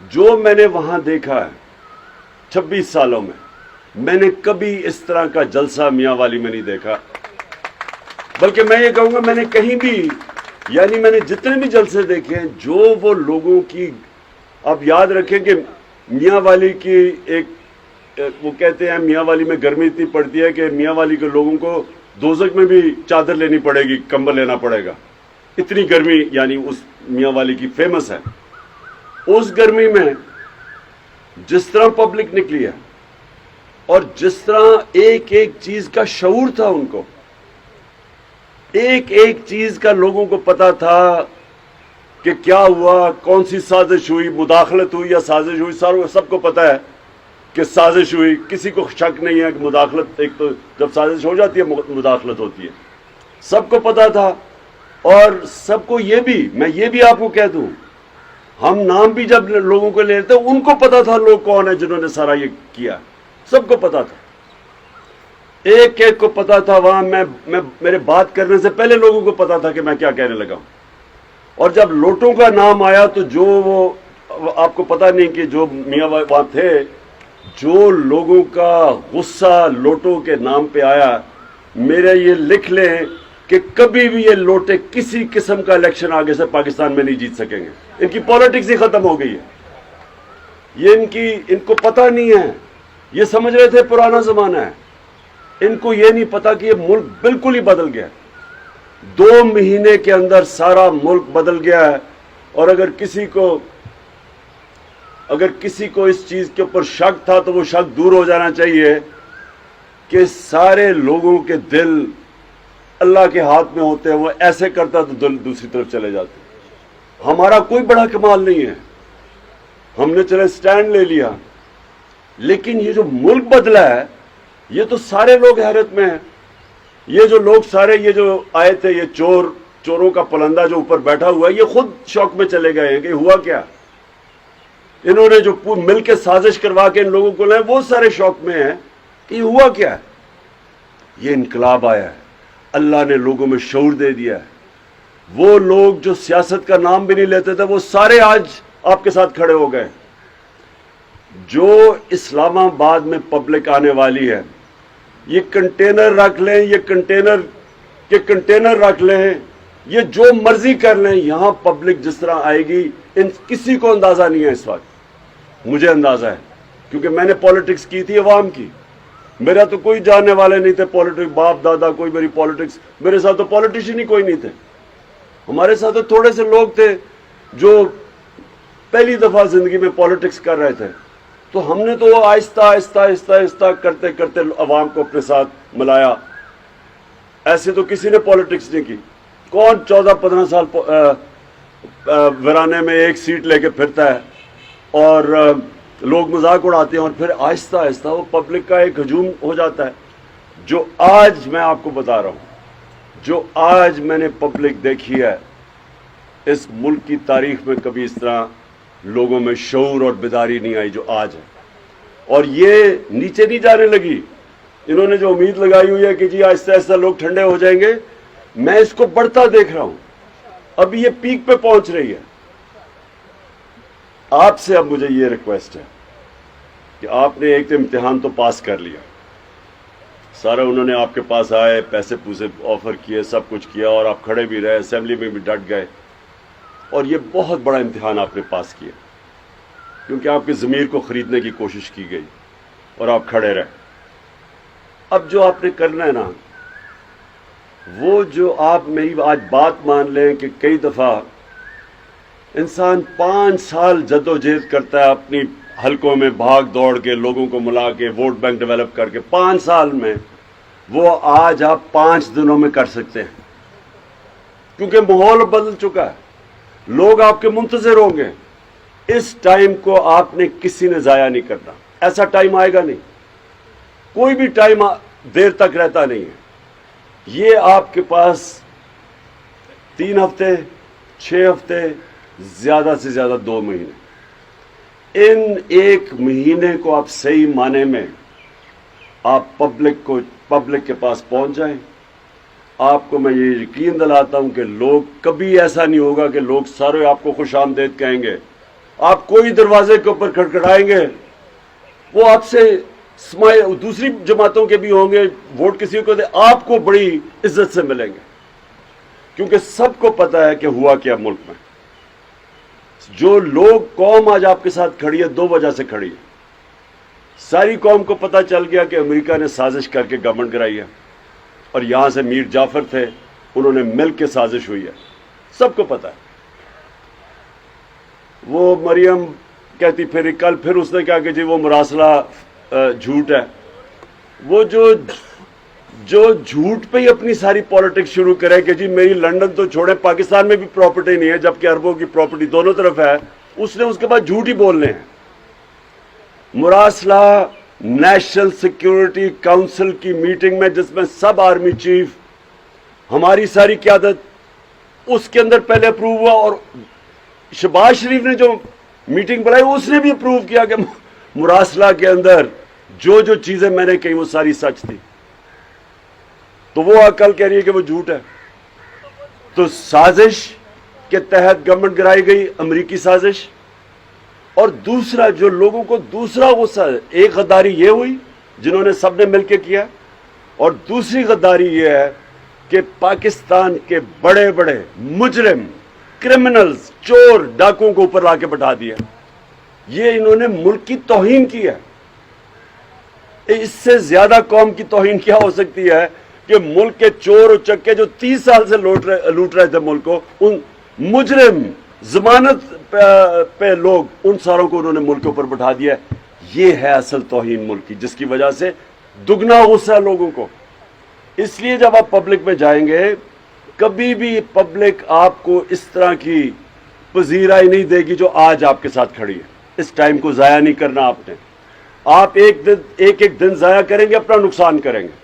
جو میں نے وہاں دیکھا ہے 26 سالوں میں نے کبھی اس طرح کا جلسہ میاں والی میں نہیں دیکھا. بلکہ میں یہ کہوں گا میں نے کہیں بھی، یعنی میں نے جتنے بھی جلسے دیکھے ہیں، جو وہ لوگوں کی، آپ یاد رکھیں کہ میاں والی کی ایک، وہ کہتے ہیں میاں والی میں گرمی اتنی پڑتی ہے کہ میاں والی کے لوگوں کو دوزخ میں بھی چادر لینی پڑے گی، کمبل لینا پڑے گا، اتنی گرمی یعنی اس میاں والی کی فیمس ہے. اس گرمی میں جس طرح پبلک نکلی ہے اور جس طرح ایک ایک چیز کا شعور تھا، ان کو ایک ایک چیز کا لوگوں کو پتا تھا کہ کیا ہوا، کون سی سازش ہوئی، مداخلت ہوئی یا سازش ہوئی. سب کو پتا ہے کہ سازش ہوئی، کسی کو شک نہیں ہے کہ مداخلت، ایک تو جب سازش ہو جاتی ہے مداخلت ہوتی ہے، سب کو پتا تھا. اور سب کو یہ بھی، میں یہ بھی آپ کو کہہ دوں، ہم نام بھی جب لوگوں کو لیتے ان کو پتا تھا لوگ کون ہیں جنہوں نے سارا یہ کیا، سب کو پتا تھا، ایک ایک کو پتا تھا. وہاں میں میرے بات کرنے سے پہلے لوگوں کو پتا تھا کہ میں کیا کہنے لگا ہوں. اور جب لوٹوں کا نام آیا تو جو وہ، آپ کو پتا نہیں کہ جو میاں وہاں تھے، جو لوگوں کا غصہ لوٹوں کے نام پہ آیا، میرے یہ لکھ لیں کہ کبھی بھی یہ لوٹے کسی قسم کا الیکشن آگے سے پاکستان میں نہیں جیت سکیں گے. ان کی پالیٹکس ہی ختم ہو گئی ہے. یہ ان کو پتہ نہیں ہے، یہ سمجھ رہے تھے پرانا زمانہ ہے. ان کو یہ نہیں پتا کہ یہ ملک بالکل ہی بدل گیا. 2 مہینے کے اندر سارا ملک بدل گیا ہے. اور اگر کسی کو اس چیز کے اوپر شک تھا تو وہ شک دور ہو جانا چاہیے کہ سارے لوگوں کے دل اللہ کے ہاتھ میں ہوتے ہیں. وہ ایسے کرتا تو دل دوسری طرف چلے جاتے. ہمارا کوئی بڑا کمال نہیں ہے، ہم نے چلے سٹینڈ لے لیا، لیکن یہ جو ملک بدلا ہے یہ تو سارے لوگ حیرت میں ہیں. یہ جو لوگ سارے، یہ جو آئے تھے، یہ چوروں کا پلندہ جو اوپر بیٹھا ہوا ہے، یہ خود شوق میں چلے گئے ہیں کہ ہوا کیا. انہوں نے جو مل کے سازش کروا کے ان لوگوں کو لائے، وہ سارے شوق میں ہیں کہ یہ ہوا کیا. یہ انقلاب آیا ہے، اللہ نے لوگوں میں شعور دے دیا ہے. وہ لوگ جو سیاست کا نام بھی نہیں لیتے تھے، وہ سارے آج آپ کے ساتھ کھڑے ہو گئے. جو اسلام آباد میں پبلک آنے والی ہے، یہ کنٹینر رکھ لیں، یہ کنٹینر رکھ لیں، یہ جو مرضی کر لیں، یہاں پبلک جس طرح آئے گی کسی کو اندازہ نہیں ہے. اس وقت مجھے اندازہ ہے کیونکہ میں نے پالیٹکس کی تھی عوام کی. میرا تو کوئی جاننے والے نہیں تھے پالیٹکس، باپ دادا کوئی میری پالیٹکس، میرے ساتھ تو پالیٹیشین ہی کوئی نہیں تھے. ہمارے ساتھ تو تھوڑے سے لوگ تھے جو پہلی دفعہ زندگی میں پالیٹکس کر رہے تھے. تو ہم نے تو آہستہ آہستہ آہستہ آہستہ کرتے کرتے عوام کو اپنے ساتھ ملایا. ایسے تو کسی نے پالیٹکس نہیں کی. کون 14-15 سال ورانے میں ایک سیٹ لے کے پھرتا ہے اور لوگ مذاق اڑاتے ہیں، اور پھر آہستہ آہستہ وہ پبلک کا ایک ہجوم ہو جاتا ہے. جو آج میں آپ کو بتا رہا ہوں، جو آج میں نے پبلک دیکھی ہے، اس ملک کی تاریخ میں کبھی اس طرح لوگوں میں شعور اور بیداری نہیں آئی جو آج ہے. اور یہ نیچے نہیں جانے لگی. انہوں نے جو امید لگائی ہوئی ہے کہ جی آہستہ آہستہ لوگ ٹھنڈے ہو جائیں گے، میں اس کو بڑھتا دیکھ رہا ہوں. ابھی یہ پیک پہ پہنچ رہی ہے. آپ سے اب مجھے یہ ریکویسٹ ہے کہ آپ نے ایک تو امتحان تو پاس کر لیا، سارے انہوں نے آپ کے پاس آئے، پیسے پوسے آفر کیے، سب کچھ کیا، اور آپ کھڑے بھی رہے، اسمبلی میں بھی ڈٹ گئے. اور یہ بہت بڑا امتحان آپ نے پاس کیا کیونکہ آپ کے ضمیر کو خریدنے کی کوشش کی گئی اور آپ کھڑے رہے. اب جو آپ نے کرنا ہے نا، وہ جو آپ میری آج بات مان لیں کہ کئی دفعہ انسان 5 سال جد و جہد کرتا ہے اپنی حلقوں میں بھاگ دوڑ کے، لوگوں کو ملا کے، ووٹ بینک ڈیولپ کر کے. 5 سال میں وہ آج آپ 5 دنوں میں کر سکتے ہیں کیونکہ ماحول بدل چکا ہے. لوگ آپ کے منتظر ہوں گے. اس ٹائم کو آپ نے کسی نے ضائع نہیں کرنا. ایسا ٹائم آئے گا نہیں، کوئی بھی ٹائم دیر تک رہتا نہیں ہے. یہ آپ کے پاس 3 ہفتے، 6 ہفتے، زیادہ سے زیادہ 2 مہینے. ان 1 مہینے کو آپ صحیح معنی میں آپ پبلک کے پاس پہنچ جائیں. آپ کو میں یہ یقین دلاتا ہوں کہ لوگ، کبھی ایسا نہیں ہوگا کہ لوگ سارے آپ کو خوش آمدید کہیں گے. آپ کوئی دروازے کے اوپر کھٹکھٹائیں گے وہ آپ سے دوسری جماعتوں کے بھی ہوں گے، ووٹ کسی کو دے، آپ کو بڑی عزت سے ملیں گے، کیونکہ سب کو پتا ہے کہ ہوا کیا ملک میں. جو لوگ قوم آج آپ کے ساتھ کھڑی ہے 2 وجہ سے کھڑی ہے. ساری قوم کو پتا چل گیا کہ امریکہ نے سازش کر کے گورنمنٹ کرائی ہے، اور یہاں سے میر جعفر تھے، انہوں نے مل کے سازش ہوئی ہے، سب کو پتا ہے. وہ مریم کہتی پھر اس نے کہا کہ جی وہ مراسلہ جھوٹ ہے. وہ جو جھوٹ پہ ہی اپنی ساری پالیٹکس شروع کرے کہ جی میری لندن تو چھوڑے، پاکستان میں بھی پراپرٹی نہیں ہے جبکہ اربوں کی پراپرٹی دونوں طرف ہے، اس نے اس کے بعد جھوٹ ہی بولنے ہیں. مراسلہ نیشنل سیکیورٹی کاؤنسل کی میٹنگ میں جس میں سب آرمی چیف، ہماری ساری قیادت، اس کے اندر پہلے اپروو ہوا، اور شہباز شریف نے جو میٹنگ بلائی اس نے بھی اپروو کیا کہ مراسلہ کے اندر جو چیزیں میں نے کہی وہ ساری سچ تھی. تو وہ کل کہہ رہی ہے کہ وہ جھوٹ ہے. تو سازش کے تحت گورنمنٹ گرائی گئی، امریکی سازش. اور دوسرا جو لوگوں کو دوسرا غصہ، ایک غداری یہ ہوئی جنہوں نے سب نے مل کے کیا، اور دوسری غداری یہ ہے کہ پاکستان کے بڑے بڑے مجرم، کرمنلز، چور، ڈاکوں کو اوپر لا کے بٹھا دیا. یہ انہوں نے ملک کی توہین کی ہے. اس سے زیادہ قوم کی توہین کیا ہو سکتی ہے کہ ملک کے چور و چکے جو 30 سال سے لوٹ رہے تھے ملک کو، ان مجرم، ضمانت پہ لوگ، ان ساروں کو انہوں نے ملک کے اوپر بٹھا دیا. یہ ہے اصل توہین ملک کی، جس کی وجہ سے دگنا غصہ ہے لوگوں کو. اس لیے جب آپ پبلک میں جائیں گے، کبھی بھی پبلک آپ کو اس طرح کی پذیرائی نہیں دے گی جو آج آپ کے ساتھ کھڑی ہے. اس ٹائم کو ضائع نہیں کرنا آپ نے. آپ ایک دن ضائع کریں گے اپنا نقصان کریں گے.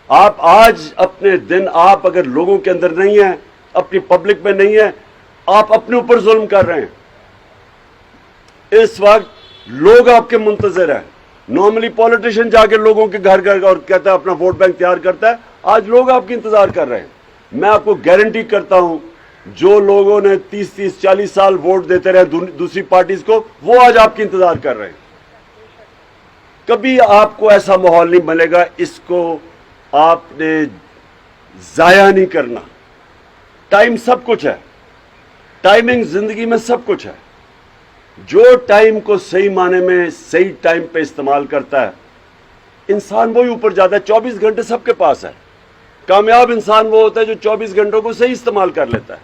آپ آج اپنے دن، آپ اگر لوگوں کے اندر نہیں ہیں، اپنی پبلک میں نہیں ہیں، آپ اپنے اوپر ظلم کر رہے ہیں. اس وقت لوگ آپ کے منتظر ہیں. نارملی پولیٹیشین جا کے لوگوں کے گھر اور کہتا ہے اپنا ووٹ بینک تیار کرتا ہے. آج لوگ آپ کی انتظار کر رہے ہیں. میں آپ کو گارنٹی کرتا ہوں جو لوگوں نے 30-40 سال ووٹ دیتے رہے دوسری پارٹیز کو، وہ آج آپ کی انتظار کر رہے ہیں. کبھی آپ کو ایسا ماحول نہیں ملے گا. اس کو آپ نے ضائع نہیں کرنا. ٹائم سب کچھ ہے. ٹائمنگ زندگی میں سب کچھ ہے. جو ٹائم کو صحیح معنی میں صحیح ٹائم پہ استعمال کرتا ہے، انسان وہی اوپر جاتا ہے. 24 گھنٹے سب کے پاس ہے. کامیاب انسان وہ ہوتا ہے جو 24 گھنٹوں کو صحیح استعمال کر لیتا ہے.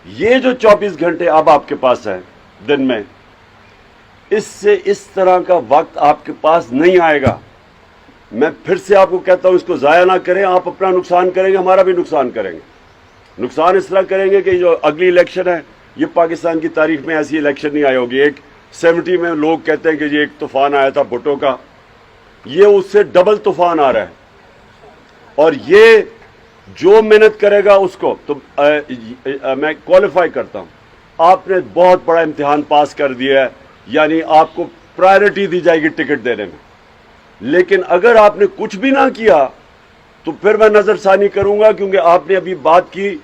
یہ جو 24 گھنٹے اب آپ کے پاس ہیں دن میں، اس سے اس طرح کا وقت آپ کے پاس نہیں آئے گا. میں پھر سے آپ کو کہتا ہوں اس کو ضائع نہ کریں. آپ اپنا نقصان کریں گے، ہمارا بھی نقصان کریں گے. نقصان اس طرح کریں گے کہ جو اگلی الیکشن ہے، یہ پاکستان کی تاریخ میں ایسی الیکشن نہیں آئی ہوگی. ایک 70 میں لوگ کہتے ہیں کہ یہ ایک طوفان آیا تھا بھٹو کا، یہ اس سے ڈبل طوفان آ رہا ہے. اور یہ جو محنت کرے گا اس کو تو میں کوالیفائی کرتا ہوں. آپ نے بہت بڑا امتحان پاس کر دیا ہے، یعنی آپ کو پرائرٹی دی جائے گی ٹکٹ دینے میں. لیکن اگر آپ نے کچھ بھی نہ کیا تو پھر میں نظر ثانی کروں گا، کیونکہ آپ نے ابھی بات کی.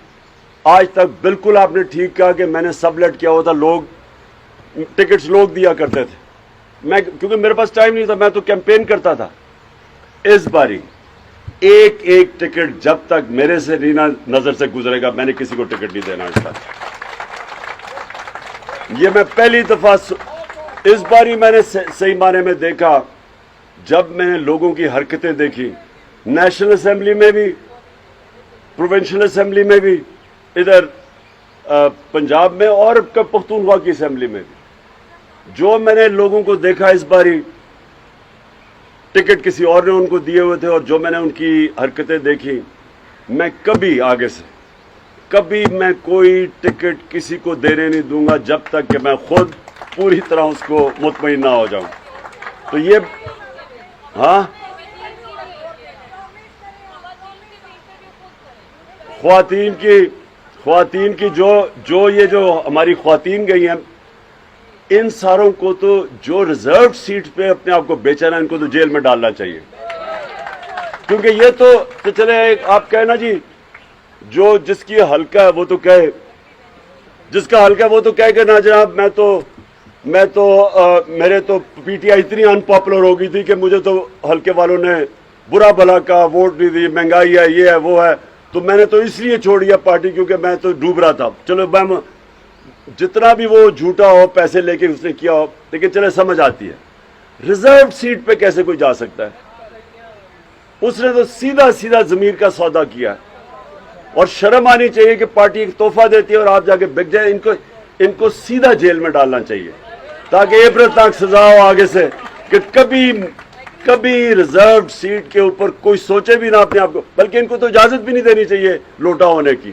آج تک بالکل آپ نے ٹھیک کہا کہ میں نے سب لیٹ کیا ہوا تھا. لوگ ٹکٹس لوگ دیا کرتے تھے. میں کیونکہ میرے پاس ٹائم نہیں تھا، میں تو کیمپین کرتا تھا. اس باری ایک ٹکٹ جب تک میرے سے نہیں نظر سے گزرے گا، میں نے کسی کو ٹکٹ نہیں دینا. اس بار یہ میں پہلی دفعہ اس باری میں نے صحیح معنی میں دیکھا، جب میں نے لوگوں کی حرکتیں دیکھی، نیشنل اسمبلی میں بھی، پروونشل اسمبلی میں بھی، ادھر پنجاب میں، اور پختونخوا کی اسمبلی میں بھی، جو میں نے لوگوں کو دیکھا اس باری، ٹکٹ کسی اور نے ان کو دیے ہوئے تھے، اور جو میں نے ان کی حرکتیں دیکھی، میں کبھی آگے سے کبھی میں کوئی ٹکٹ کسی کو دینے نہیں دوں گا جب تک کہ میں خود پوری طرح اس کو مطمئن نہ ہو جاؤں. تو یہ ہاں، خواتین کی جو ہماری خواتین گئی ہیں، ان ساروں کو تو جو ریزرو سیٹ پہ اپنے آپ کو بیچا نا، ان کو تو جیل میں ڈالنا چاہیے. کیونکہ یہ تو چلے آپ کہے نا جی، جو جس کی حلقہ ہے وہ تو کہے، جس کا حلقہ ہے وہ تو کہے کہ نا جناب میں تو میں تو میرے تو پی ٹی آئی اتنی ان پاپولر ہو گئی تھی کہ مجھے تو حلقے والوں نے برا بھلا کا ووٹ نہیں دی، مہنگائی ہے، یہ ہے وہ ہے، تو میں نے تو اس لیے چھوڑی پارٹی کیونکہ میں تو ڈوب رہا تھا. چلو میں جتنا بھی وہ جھوٹا ہو، پیسے لے کے اس نے کیا ہو، لیکن چلے سمجھ آتی ہے. ریزرو سیٹ پہ کیسے کوئی جا سکتا ہے؟ اس نے تو سیدھا سیدھا ضمیر کا سودا کیا ہے. اور شرم آنی چاہیے کہ پارٹی ایک تحفہ دیتی ہے اور آپ جا کے بک جائیں. ان کو سیدھا جیل میں ڈالنا چاہیے تاکہ عبرت ناک سزا ہو آگے سے کہ کبھی ریزرو سیٹ کے اوپر کوئی سوچے بھی نہ اپنے آپ کو، بلکہ ان کو تو اجازت بھی نہیں دینی چاہیے لوٹا ہونے کی.